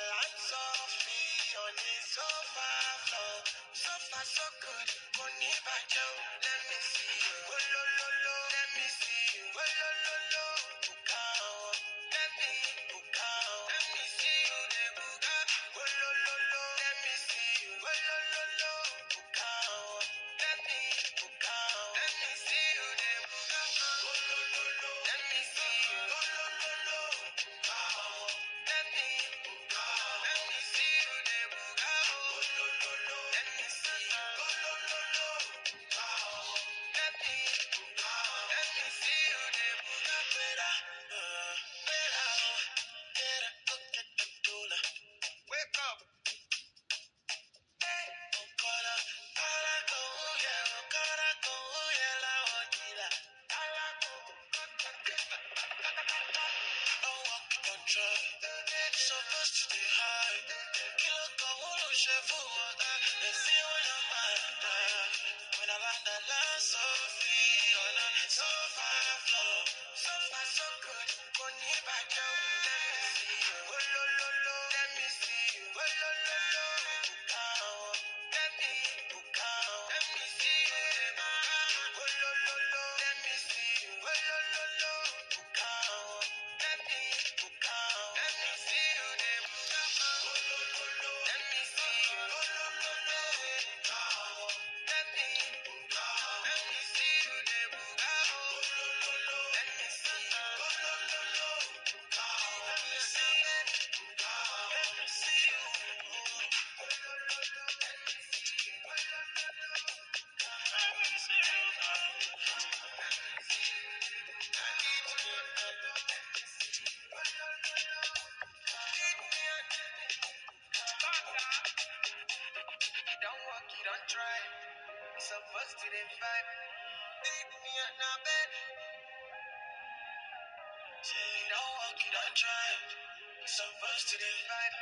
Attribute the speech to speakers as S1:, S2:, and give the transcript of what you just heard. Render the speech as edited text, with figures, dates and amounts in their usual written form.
S1: land softly on the sofa floor. So far so good, money by Joe. Let me see you. Oh lo lo lo, let me see you. Oh lo lo lo, bukao. Let me bukao. Let me see you, the buka. Oh lo lo lo, let me see you. Oh lo lo lo, bukao. Let me bukao. Let me see you, the buka. Oh lo lo lo, let me see you. Oh lo lo lo, bukao. Let me bukao. Let me see you, the buka. Oh lo lo lo, let me see you. Oh lo lo lo, bukao. Let me bukao. Let me see you, the buka. Better, better, get the dollar. Wake up. Supposed to be high. Kilo kahulu shefu water. Let's see when I'm mad. When I land that last so free on a sofa floor. So far so good. Money back down. Let me see you. Oh lo lo lo. Let me see you. Oh lo lo lo. Bukao. Let me bukao. Let me see you. Oh lo lo lo. Let me see you. Oh lo lo lo. Bukao. Let me bukao. Let me see you. Oh lo lo lo. Let me see you. Oh lo lo lo. Bukao. Let me bukao. Let me see you. Bukao. Oh lo lo lo. Let me see you. Oh lo lo lo. Bukao. Let me see you. Bukao. Let me see you. Oh lo lo lo. Let me see you. Oh lo lo lo. Let me see you. I need you. Oh lo lo lo. Lead me on. You don't walk, you don't try. You're supposed to the vibe. Lead me on a bed. You don't walk, you don't try. You're supposed to the vibe.